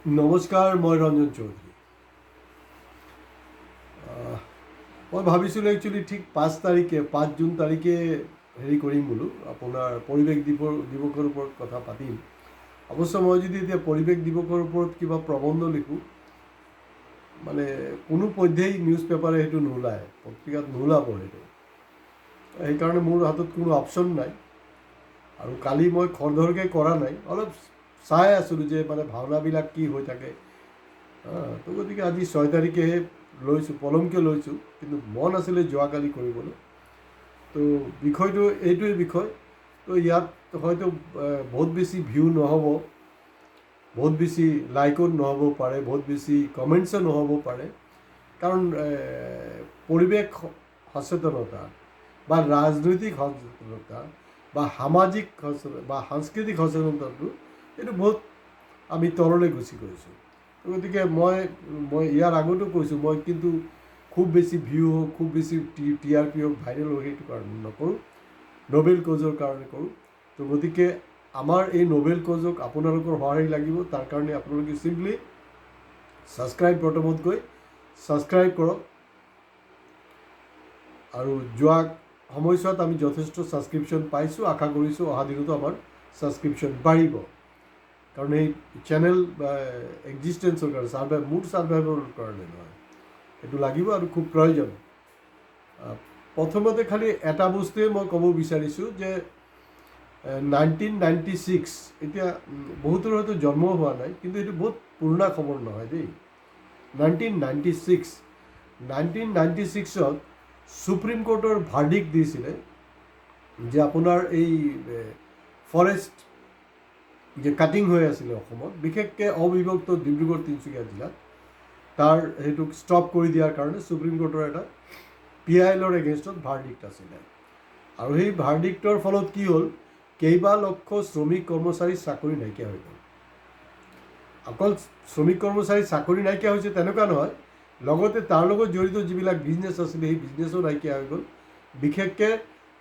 নমস্কাৰ, মই ৰঞ্জন চৌধুৰী। মই ভাবিছিলোঁ একচুৱেলি ঠিক 5 জুন তাৰিখে হেৰি কৰিম বোলো, আপোনাৰ পৰিৱেশ দিৱসৰ ওপৰত কথা পাতিম। অৱশ্য মই যদি এতিয়া পৰিৱেশ দিৱসৰ ওপৰত কিবা প্ৰবন্ধ লিখোঁ, মানে কোনো পধ্যেই নিউজ পেপাৰে সেইটো নোলায়, পত্ৰিকাত নোলাব সেইটো। সেইকাৰণে মোৰ হাতত কোনো অপশ্যন নাই। আৰু কালি মই খৰধৰকৈ কৰা নাই, অলপ চাই আছিলোঁ যে মানে ভাওনাবিলাক কি হৈ থাকে। তো গতিকে আজি 6 তাৰিখেহে লৈছোঁ, পলমকৈ লৈছোঁ, কিন্তু মন আছিলে যোৱাকালি কৰিবলৈ। তো বিষয়টো এইটোৱে বিষয়। তো ইয়াত হয়তো বহুত বেছি ভিউ নহ'ব, বহুত বেছি লাইকো নহ'ব পাৰে, বহুত বেছি কমেণ্টছো নহ'ব পাৰে। কাৰণ পৰিৱেশ সচেতনতা বা ৰাজনৈতিক সচেতনতা বা সামাজিক বা সাংস্কৃতিক সচেতনতাটো এইটো বহুত আমি তললৈ গুচি গৈছোঁ। গতিকে মই ইয়াৰ আগতো কৈছোঁ, মই কিন্তু খুব বেছি ভিউ হওক, খুব বেছি TRP হওক, ভাইৰেল হওক, সেইটো কাৰণে নকৰোঁ, নবেল কজৰ কাৰণে কৰোঁ। তো গতিকে আমাৰ এই নবেল কজক আপোনালোকৰ সহায় লাগিব। তাৰ কাৰণে আপোনালোকে চিম্পলি ছাবস্ক্ৰাইব বটনত গৈ ছাবস্ক্ৰাইব কৰক। আৰু যোৱা সময়ছোৱাত আমি যথেষ্ট ছাবস্ক্ৰিপশ্যন পাইছোঁ, আশা কৰিছোঁ অহা দিনতো আমাৰ ছাবস্ক্ৰিপশ্যন বাঢ়িব। কাৰণ এই চেনেল এক্সিষ্টেঞ্চৰ কাৰণে, মোৰ ছাৰ্ভাইভৰ কাৰণে নহয়, সেইটো লাগিব আৰু খুব প্ৰয়োজন। প্ৰথমতে খালি এটা বস্তুৱে মই ক'ব বিচাৰিছোঁ যে 1996, এতিয়া বহুতৰ হয়তো জন্ম হোৱা নাই, কিন্তু এইটো বহুত পুৰণা খবৰ নহয় দেই। 1996ত সুপ্ৰিম কোৰ্টৰ ভাৰ্ডিক্ট দিছিলে যে আপোনাৰ এই ফৰেষ্ট যে কাটিং হৈ আছিলে অসমত, বিশেষকৈ অবিভক্ত ডিব্ৰুগড় তিনিচুকীয়া জিলাত, তাৰ সেইটোক ষ্টপ কৰি দিয়াৰ কাৰণে সুপ্ৰিম কোৰ্টৰ এটা PILৰ এগেইনষ্টত ভাৰ্ডিক্ট আছিলে। আৰু সেই ভাৰ্ডিক্টৰ ফলত কি হ'ল, কেইবা লক্ষ শ্ৰমিক কৰ্মচাৰীৰ চাকৰি নাইকিয়া হৈ গ'ল। অকল শ্ৰমিক কৰ্মচাৰীৰ চাকৰি নাইকিয়া হৈছে তেনেকুৱা নহয়, লগতে তাৰ লগত জড়িত যিবিলাক বিজনেছ আছিলে সেই বিজনেছো নাইকিয়া হৈ গ'ল। বিশেষকৈ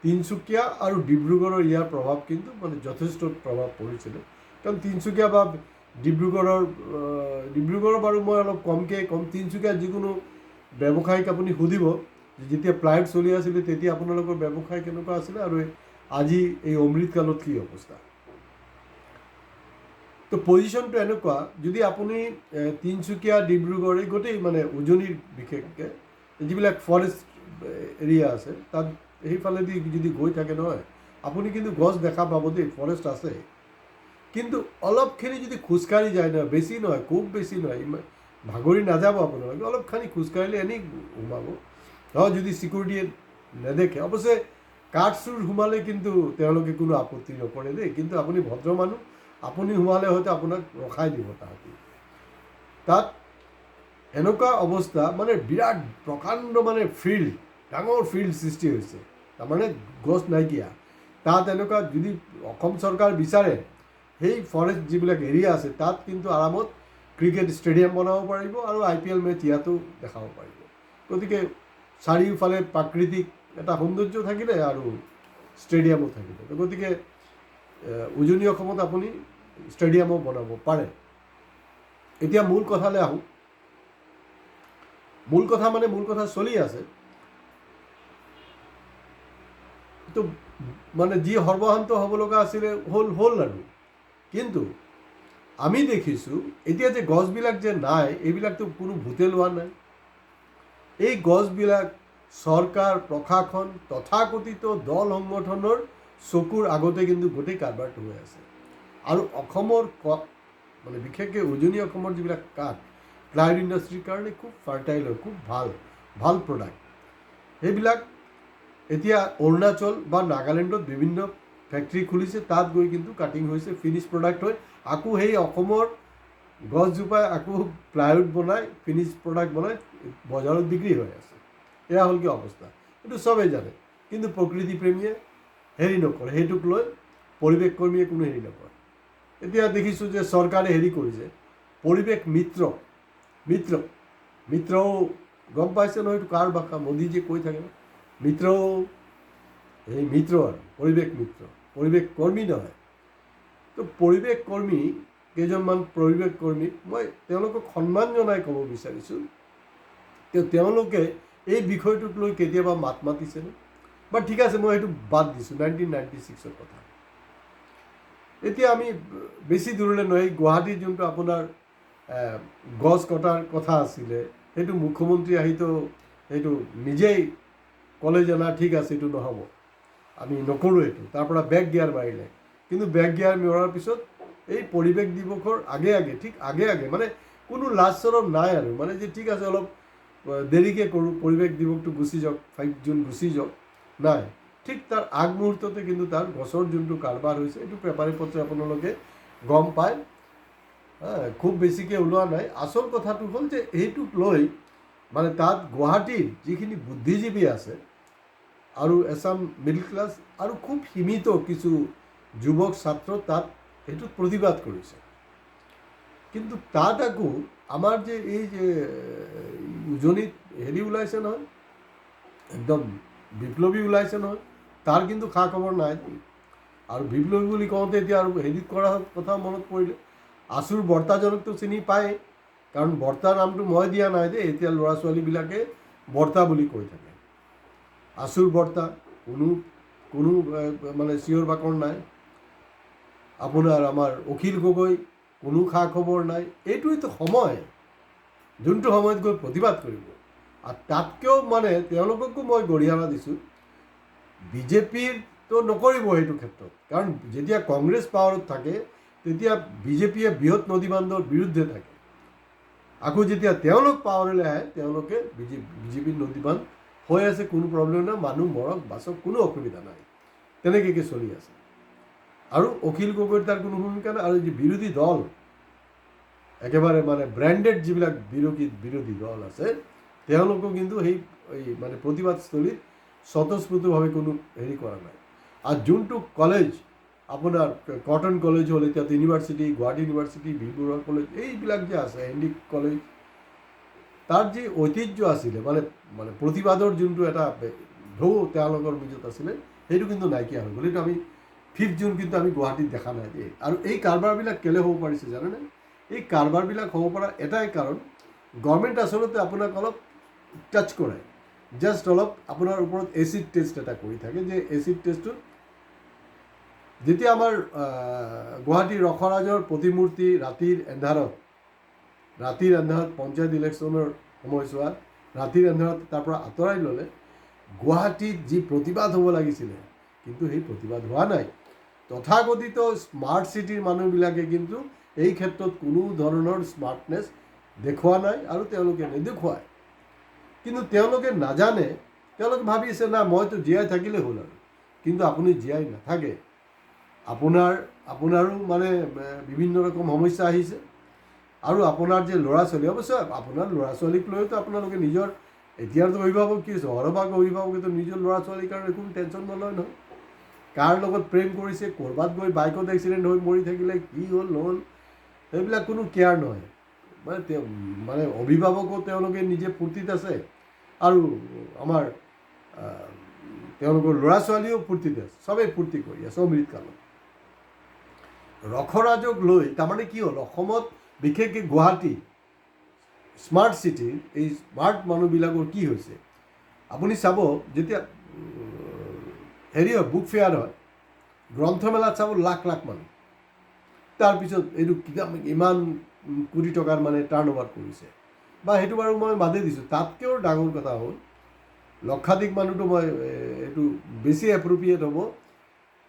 তিনিচুকীয়া আৰু ডিব্ৰুগড়ৰ ইয়াৰ প্ৰভাৱ কিন্তু মানে যথেষ্ট প্ৰভাৱ পৰিছিলে। কাৰণ তিনিচুকীয়া বা ডিব্ৰুগড়ৰ বাৰু মই অলপ কমকৈ ক'ম। তিনিচুকীয়া যিকোনো ব্যৱসায়িক আপুনি সুধিব, যেতিয়া প্লাইট চলি আছিলে তেতিয়া আপোনালোকৰ ব্যৱসায় কেনেকুৱা আছিলে আৰু আজি এই অমৃতকালত কি অৱস্থা। তো পজিশ্যনটো এনেকুৱা, যদি আপুনি তিনিচুকীয়া, ডিব্ৰুগড়, এই গোটেই মানে উজনিৰ বিশেষকৈ যিবিলাক ফৰেষ্ট এৰিয়া আছে, তাত সেইফালেদি যদি গৈ থাকে নহয়, আপুনি কিন্তু গছ দেখা পাব দেই, ফৰেষ্ট আছে। কিন্তু অলপখিনি যদি খোজকাঢ়ি যায় নহয়, বেছি নহয়, খুব বেছি নহয়, ভাগৰি নাযাব আপোনালোকে, অলপখানি খোজকাঢ়িলে এনেই সোমাব। যদি চিকিউৰিটিয়ে নেদেখে। অৱশ্যে কাঠ চুৰ সোমালে কিন্তু তেওঁলোকে কোনো আপত্তি নকৰে দেই, কিন্তু আপুনি ভদ্ৰ মানুহ, আপুনি সোমালে হয়তো আপোনাক ৰখাই দিব তাহাঁতি। তাত এনেকুৱা অৱস্থা, মানে বিৰাট প্ৰকাণ্ড মানে ফিল্ড, ডাঙৰ ফিল্ড সৃষ্টি হৈছে, তাৰমানে গছ নাইকিয়া। তাত এনেকুৱা যদি অসম চৰকাৰ বিচাৰে, সেই ফৰেষ্ট যিবিলাক এৰিয়া আছে তাত কিন্তু আৰামত ক্ৰিকেট ষ্টেডিয়াম বনাব পাৰিব আৰু IPL মেচ ইয়াতো দেখাব পাৰিব। গতিকে চাৰিওফালে প্ৰাকৃতিক এটা সৌন্দৰ্য থাকিলে আৰু ষ্টেডিয়ামো থাকিলে। গতিকে উজনি অসমত আপুনি ষ্টেডিয়ামো বনাব পাৰে। এতিয়া মূল কথালৈ আহোঁ। মূল কথা চলি আছে। তো মানে যি সৰ্বশান্ত হ'ব লগা আছিলে হ'ল আৰু। কিন্তু আমি দেখিছোঁ এতিয়া যে গছবিলাক যে নাই, এইবিলাকতো কোনো ভূতে লোৱা নাই। এই গছবিলাক চৰকাৰ, প্ৰশাসন, তথাকথিত দল সংগঠনৰ চকুৰ আগতে কিন্তু গোটেই কাৰবাৰটো হৈ আছে। আৰু অসমৰ মানে বিশেষকৈ উজনি অসমৰ যিবিলাক কাঠ, প্লাইউড ইণ্ডাষ্ট্ৰীৰ কাৰণে খুব ফাৰ্টাইল হয়, খুব ভাল প্ৰডাক্ট। সেইবিলাক এতিয়া অৰুণাচল বা নাগালেণ্ডত বিভিন্ন ফেক্টৰী খুলিছে, তাত গৈ কিন্তু কাটিং হৈছে, ফিনিছ প্ৰডাক্ট হয়। আকৌ সেই অসমৰ গছজোপাই আকৌ প্লাইউড বনাই, ফিনিছ প্ৰডাক্ট বনাই বজাৰত বিক্ৰী হৈ আছে। এয়া হ'ল কি অৱস্থা, এইটো চবেই জানে। কিন্তু প্ৰকৃতি প্ৰেমীয়ে হেৰি নকৰে, সেইটোক লৈ পৰিৱেশ কৰ্মীয়ে কোনো হেৰি নকৰে। এতিয়া দেখিছোঁ যে চৰকাৰে হেৰি কৰিছে, পৰিৱেশ মিত্ৰও গম পাইছে নহয়, এইটো কাৰ ভাষা, মোদীজীয়ে কৈ থাকে ন, মিত্ৰও এই মিত্ৰ আৰু পৰিৱেশ মিত্ৰ, পৰিৱেশ কৰ্মী নহয়। তো পৰিৱেশ কৰ্মী কেইজনমান পৰিৱেশ কৰ্মী মই তেওঁলোকক সন্মান জনাই ক'ব বিচাৰিছোঁ তেওঁলোকে এই বিষয়টোক লৈ কেতিয়াবা মাত মাতিছেনে বা ঠিক আছে মই সেইটো বাদ দিছোঁ 1996 কথা এতিয়া আমি বেছি দূৰলৈ নহয় গুৱাহাটীত যোনটো আপোনাৰ গছ কটাৰ কথা আছিলে সেইটো মুখ্যমন্ত্ৰী আহিতো সেইটো নিজেই ক'লে যে না ঠিক আছে এইটো নহ'ব আমি নকৰোঁ এইটো তাৰ পৰা বেক গিয়াৰ মাৰিলে কিন্তু বেক গিয়াৰ মৰাৰ পিছত এই পৰিৱেশ দিৱসৰ আগে আগে মানে কোনো লাজ চৰম নাই আৰু মানে যে ঠিক আছে অলপ দেৰিকৈ কৰোঁ পৰিৱেশ দিৱসটো গুচি যাওক 5 জুন গুচি যাওক নাই ঠিক তাৰ আগমুহূৰ্ততে কিন্তু তাৰ গছৰ যোনটো কাৰবাৰ হৈছে এইটো পেপাৰে পত্ৰে আপোনালোকে গম পায় খুব বেছিকৈ ওলোৱা নাই আচল কথাটো হ'ল যে এইটোক লৈ মানে তাত গুৱাহাটীৰ যিখিনি বুদ্ধিজীৱী আছে আৰু এছাম মিডল ক্লাছ আৰু খুব সীমিত কিছু যুৱক ছাত্ৰ তাত এইটোত প্ৰতিবাদ কৰিছে কিন্তু তাত আকৌ আমাৰ যে এই যে উজনিত হেৰি ওলাইছে নহয় একদম বিপ্লৱী ওলাইছে নহয় তাৰ কিন্তু খা খবৰ নাই আৰু বিপ্লৱী বুলি কওঁতে এতিয়া আৰু হেৰি কৰা কথা মনত পৰিলে আচুৰ বৰ্তাজনকতো চিনি পায় কাৰণ বৰ্তা নামটো মই দিয়া নাই যে এতিয়া ল'ৰা ছোৱালীবিলাকে বৰ্তা বুলি কৈ থাকে আচুৰ বৰ্তা কোনো মানে চিঞৰ বাকৰ নাই আপোনাৰ আমাৰ অখিল গগৈ কোনো খা খবৰ নাই এইটোৱেতো সময় যোনটো সময়ত গৈ প্ৰতিবাদ কৰিব আৰু তাতকৈও মানে তেওঁলোককো মই গৰিহণা দিছোঁ বিজেপিৰতো নকৰিব সেইটো ক্ষেত্ৰত কাৰণ যেতিয়া কংগ্ৰেছ পাৱাৰত থাকে তেতিয়া বিজেপিয়ে বৃহৎ নদীবান্ধৰ বিৰুদ্ধে থাকে আকৌ যেতিয়া তেওঁলোক পাৱাৰলৈ আহে তেওঁলোকে বিজেপিৰ নদীবান্ধ হৈ আছে কোনো প্ৰব্লেম নাই মানুহ মৰক বাচক কোনো অসুবিধা নাই তেনেকৈ চলি আছে আৰু অখিল গগৈৰ তাৰ কোনো ভূমিকা নাই আৰু যি বিৰোধী দল একেবাৰে মানে ব্ৰেণ্ডেড যিবিলাক বিৰোধী দল আছে তেওঁলোকো কিন্তু সেই মানে প্ৰতিবাদস্থলীত স্বতঃস্ফূৰ্তভাৱে কোনো হেৰি কৰা নাই আৰু যোনটো কলেজ আপোনাৰ কটন কলেজ হ'ল এতিয়া university Guwahati university B Borooah college এইবিলাক যে আছে হেণ্ডি কলেজ তাৰ যি ঐতিহ্য আছিলে মানে প্ৰতিবাদৰ যোনটো এটা ঢৌ তেওঁলোকৰ মাজত আছিলে সেইটো কিন্তু নাইকিয়া হৈ গ'ল এইটো আমি 5 জুন কিন্তু আমি গুৱাহাটীত দেখা নাই দেই আৰু এই কাৰবাৰবিলাক কেলৈ হ'ব পাৰিছে জানেনে এই কাৰবাৰবিলাক হ'ব পৰা এটাই কাৰণ গভৰ্ণমেণ্ট আচলতে আপোনাক অলপ টাচ কৰে জাষ্ট অলপ আপোনাৰ ওপৰত এচিড টেষ্ট এটা কৰি থাকে যে এচিড টেষ্টটো যেতিয়া আমাৰ গুৱাহাটীৰ ৰখৰাজৰ প্ৰতিমূৰ্তি ৰাতিৰ এন্ধাৰত পঞ্চায়ত ইলেকশ্যনৰ সময়ছোৱাত ৰাতিৰ এন্ধাৰত তাৰ পৰা আঁতৰাই ল'লে গুৱাহাটীত যি প্ৰতিবাদ হ'ব লাগিছিলে কিন্তু সেই প্ৰতিবাদ হোৱা নাই তথাকথিত স্মাৰ্ট চিটিৰ মানুহবিলাকে কিন্তু এই ক্ষেত্ৰত কোনো ধৰণৰ স্মাৰ্টনেছ দেখুওৱা নাই আৰু তেওঁলোকে নেদেখুৱায় কিন্তু তেওঁলোকে নাজানে তেওঁলোকে ভাবিছে না মইতো জীয়াই থাকিলে হ'ল আৰু কিন্তু আপুনি জীয়াই নাথাকে আপোনাৰো মানে বিভিন্ন ৰকম সমস্যা আহিছে আৰু আপোনাৰ যে ল'ৰা ছোৱালী অৱশ্যে আপোনাৰ ল'ৰা ছোৱালীক লৈতো আপোনালোকে নিজৰ এতিয়াৰতো অভিভাৱক কি হৈছে সৰহভাগ অভিভাৱকেতো নিজৰ ল'ৰা ছোৱালীৰ কাৰণে কোনো টেনশ্যন নলয় নহয় কাৰ লগত প্ৰেম কৰিছে ক'ৰবাত গৈ বাইকত এক্সিডেণ্ট হৈ মৰি থাকিলে কি হ'ল নহ'ল সেইবিলাক কোনো কেয়াৰ নহয় মানে অভিভাৱকো তেওঁলোকে নিজে ফূৰ্তিত আছে আৰু আমাৰ তেওঁলোকৰ ল'ৰা ছোৱালীও ফূৰ্তিত আছে চবেই ফূৰ্তি কৰি আছে অমৃতকালত ৰখৰাজক লৈ তাৰমানে কি হ'ল অসমত বিশেষকৈ গুৱাহাটী স্মাৰ্ট চিটিৰ এই স্মাৰ্ট মানুহবিলাকৰ কি হৈছে আপুনি চাব যেতিয়া হেৰি হয় বুক ফেয়াৰ হয় গ্ৰন্থমেলাত চাব লাখ লাখ মানুহ তাৰপিছত এইটো ইমান কোটি টকাৰ মানে টাৰ্ণ অভাৰ কৰিছে বা সেইটো বাৰু মই বাদেই দিছোঁ তাতকৈও ডাঙৰ কথা হ'ল লক্ষাধিক মানুহটো মই এইটো বেছি এপ্ৰপ্ৰিয়েট হ'ব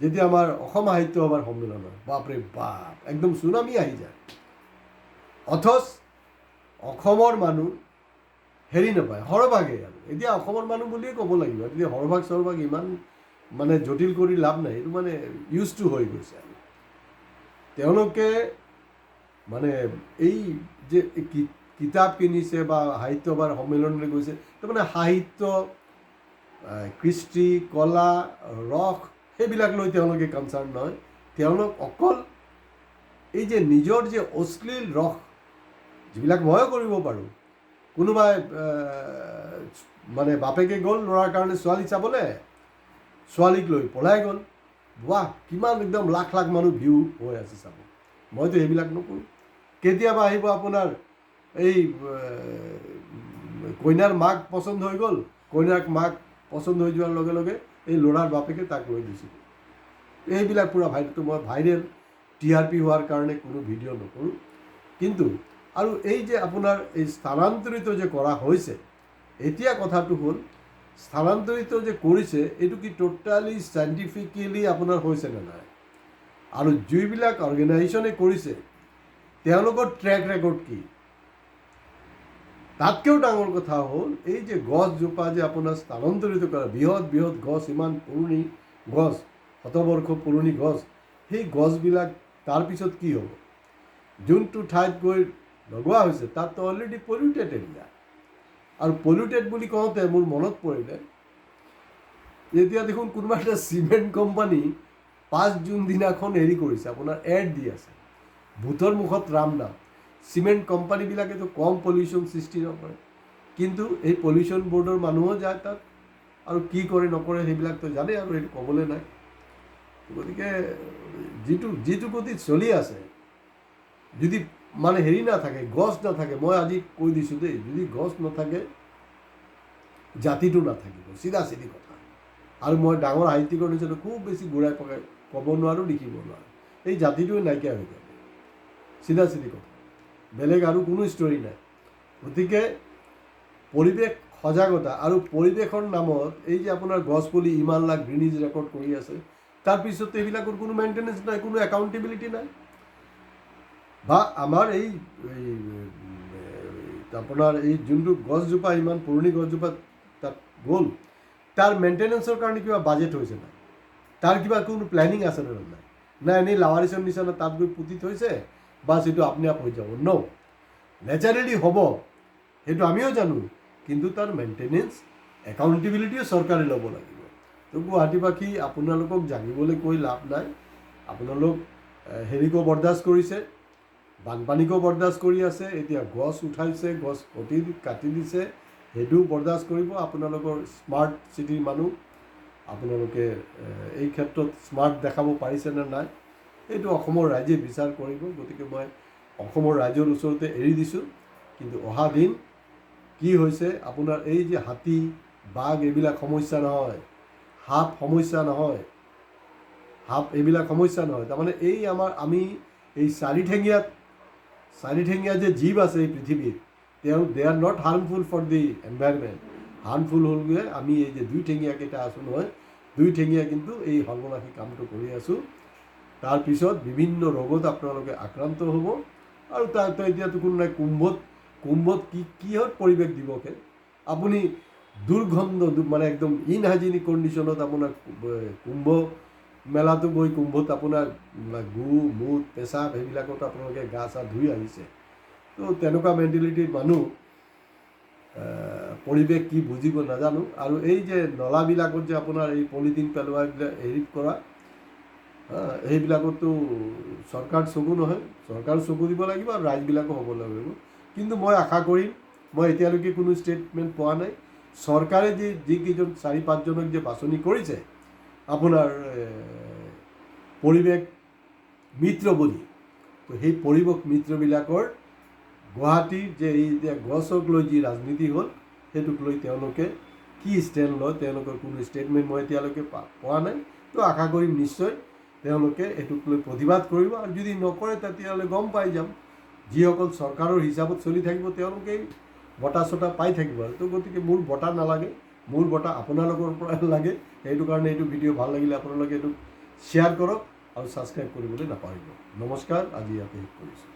যেতিয়া আমাৰ অসম সাহিত্য সভাৰ সন্মিলন হয় বাপৰে বাপ একদম চুনামি আহি যায় অথচ অসমৰ মানুহ হেৰি নাপায় সৰহভাগে আৰু এতিয়া অসমৰ মানুহ বুলিয়ে ক'ব লাগিব এতিয়া সৰহভাগ ইমান মানে জটিল কৰি লাভ নাই এইটো মানে ইউজ টু হৈ গৈছে আৰু তেওঁলোকে মানে এই যে কিতাপ কিনিছে বা সাহিত্য সভাৰ সন্মিলনলৈ গৈছে তাৰমানে সাহিত্য কৃষ্টি কলা ৰস সেইবিলাক লৈ তেওঁলোকে কনচাৰ্ণ নহয় তেওঁলোক অকল এই যে নিজৰ যে অশ্লীল ৰস যিবিলাক ময়ো কৰিব পাৰোঁ কোনোবাই মানে বাপেকে গ'ল ল'ৰাৰ কাৰণে ছোৱালী চাবলৈ ছোৱালীক লৈ পলাই গ'ল বাহ কিমান একদম লাখ লাখ মানুহ ভিউ হৈ আছে চাব মইতো সেইবিলাক নকৰোঁ। কেতিয়াবা আহিব আপোনাৰ এই কইনাৰ মাক পচন্দ হৈ গ'ল, কইনাৰ মাক পচন্দ হৈ যোৱাৰ লগে লগে এই ল'ৰাৰ বাপেকে তাক লৈ দিছিল। এইবিলাক পূৰা ভাইৰেলটো মই ভাইৰেল TRP হোৱাৰ কাৰণে কোনো ভিডিঅ' নকৰোঁ। কিন্তু আৰু এই যে আপোনাৰ এই স্থানান্তৰিত যে কৰা হৈছে, এতিয়া কথাটো হ'ল স্থানান্তৰিত যে কৰিছে এইটো কি টোটালি চাইণ্টিফিকেলি আপোনাৰ হৈছে নে নাই, আৰু যিবিলাক অৰ্গেনাইজেশ্যনে কৰিছে তেওঁলোকৰ ট্ৰেক ৰেকৰ্ড কি। তাতকৈও ডাঙৰ কথা হ'ল এই যে গছজোপা যে আপোনাৰ স্থানান্তৰিত কৰা, বৃহৎ বৃহৎ গছ, ইমান পুৰণি গছ, শতবৰ্ষ পুৰণি গছ, সেই গছবিলাক তাৰপিছত কি হ'ব, যোনটো ঠাইত গৈ লগোৱা হৈছে তাততো অলৰেডি পলিউটেড এৰিয়া। আৰু পলিউটেড বুলি কওঁতে মোৰ মনত পৰিলে, এতিয়া দেখোন কোনোবা এটা চিমেণ্ট কোম্পানী 5 জুন দিনাখন হেৰি কৰিছে, আপোনাৰ এড দি আছে, ভূতৰ মুখত ৰাম নাম। চিমেণ্ট কোম্পানীবিলাকেতো কম পলিউশ্যন সৃষ্টি নকৰে, কিন্তু এই পলিউশ্যন বৰ্ডৰ মানুহো যায় তাত, আৰু কি কৰে নকৰে সেইবিলাকতো জানে, আৰু সেইটো ক'বলৈ নাই। গতিকে যিটো গতিত চলি আছে, যদি মানে হেৰি নাথাকে, গছ নাথাকে, মই আজি কৈ দিছোঁ দেই, যদি গছ নাথাকে জাতিটো নাথাকিব, চিধা চিধি কথা। আৰু মই ডাঙৰ সাহিত্যিকৰ নিচিনা খুব বেছি ঘূৰাই পকাই ক'ব নোৱাৰোঁ, লিখিব নোৱাৰোঁ, এই জাতিটোৱে নাইকিয়া হৈ যাব, চিধা চিধি কথা, বেলেগ আৰু কোনো ষ্টৰী নাই। গতিকে পৰিৱেশ সজাগতা আৰু পৰিৱেশৰ নামত এই যে আপোনাৰ গছপুলি ইমান লাখ গ্ৰীনিজ ৰেকৰ্ড কৰি আছে, তাৰপিছত এইবিলাকৰ কোনো মেইনটেনেঞ্চ নাই, কোনো একাউণ্টেবিলিটি নাই। বা আমাৰ এই আপোনাৰ এই যোনটো গছজোপা, ইমান পুৰণি গছজোপা তাত গ'ল, তাৰ মেইনটেনেঞ্চৰ কাৰণে কিবা বাজেট হৈছে নাই, তাৰ কিবা কোনো প্লেনিং আছে নে নাই, না এনেই লাৱাৰিছৰ নিচিনা তাত গৈ পুতি থৈছে, বাছ এইটো আপুনি আপ হৈ যাব। ন, নেচাৰেলি হ'ব, সেইটো আমিও জানো, কিন্তু তাৰ মেইনটেনেঞ্চ একাউণ্টেবিলিটিও চৰকাৰে ল'ব লাগিব। তো গুৱাহাটীবাসী, আপোনালোকক জানিবলৈ কৈ লাভ নাই, আপোনালোক হেৰিকো বৰদাস্ত কৰিছে, বানপানীকো বৰদাস্ত কৰি আছে, এতিয়া গছ উঠাইছে, গছ কাটি দিছে, সেইটোও বৰদাস্ত কৰিব। আপোনালোকৰ স্মাৰ্ট চিটিৰ মানুহ, আপোনালোকে এই ক্ষেত্ৰত স্মাৰ্ট দেখাব পাৰিছে নে নাই, এইটো অসমৰ ৰাইজে বিচাৰ কৰিব। গতিকে মই অসমৰ ৰাইজৰ ওচৰতে এৰি দিছোঁ। কিন্তু অহা দিন কি হৈছে, আপোনাৰ এই যে হাতী, বাঘ এইবিলাক সমস্যা নহয়, সাপ সমস্যা নহয়, এইবিলাক সমস্যা নহয়। তাৰমানে এই আমি এই চাৰিঠেঙীয়া যে জীৱ আছে এই পৃথিৱীত, they are not harmful for the environment. Harmful হ'লগৈ আমি এই যে দুইঠেঙীয়াকেইটা আছোঁ নহয়, দুইঠেঙীয়া কিন্তু এই সৰ্বনাশী কামটো কৰি আছোঁ। তাৰপিছত বিভিন্ন ৰোগত আপোনালোকে আক্ৰান্ত হ'ব। আৰু তাত এতিয়াতো কোনো নাই, কুম্ভত কিহত পৰিৱেশ দিৱসে আপুনি দুৰ্গন্ধ, মানে একদম ইনহাইজেনিক কণ্ডিশ্যনত আপোনাৰ কুম্ভ মেলাটো গৈ কুম্ভত আপোনাৰ গু মুত পেচাব সেইবিলাকত আপোনালোকে গা চা ধুই আহিছে। তো তেনেকুৱা মেণ্টেলিটিৰ মানুহ পৰিৱেশ কি বুজিব নাজানো। আৰু এই যে নলাবিলাকত যে আপোনাৰ এই পলিথিন পেলোৱা হেৰি কৰা, সেইবিলাকতো চৰকাৰ চকু নহয়, চৰকাৰ চকু দিব লাগিব আৰু ৰাইজবিলাকো হ'ব লাগিব। কিন্তু মই আশা কৰিম, মই এতিয়ালৈকে কোনো ষ্টেটমেণ্ট পোৱা নাই, চৰকাৰে যিকেইজন 4-5জনক যে বাছনি কৰিছে আপোনাৰ পৰিৱেশ মিত্ৰ বুলি, তো সেই পৰিৱেশ মিত্ৰবিলাকৰ গুৱাহাটীৰ যে এই যে গছক লৈ যি ৰাজনীতি হ'ল, সেইটোক লৈ তেওঁলোকে কি ষ্টেণ্ড লয়, তেওঁলোকৰ কোনো ষ্টেটমেণ্ট মই এতিয়ালৈকে পোৱা নাই। তো আশা কৰিম নিশ্চয় তেওঁলোকে এইটোক লৈ প্ৰতিবাদ কৰিব, আৰু যদি নকৰে তেতিয়াহ'লে গম পাই যাম, যিসকল চৰকাৰৰ হিচাপত চলি থাকিব তেওঁলোকেই বঁটা চটা পাই থাকিব। তো গতিকে মোৰ বঁটা নালাগে, মোৰ বঁটা আপোনালোকৰ পৰা লাগে। সেইটো কাৰণে এইটো ভিডিঅ' ভাল লাগিলে আপোনালোকে এইটো শ্বেয়াৰ কৰক আৰু ছাবস্ক্ৰাইব কৰিবলৈ নাপাহৰিব। নমস্কাৰ, আজি ইয়াতে শেষ কৰিছোঁ।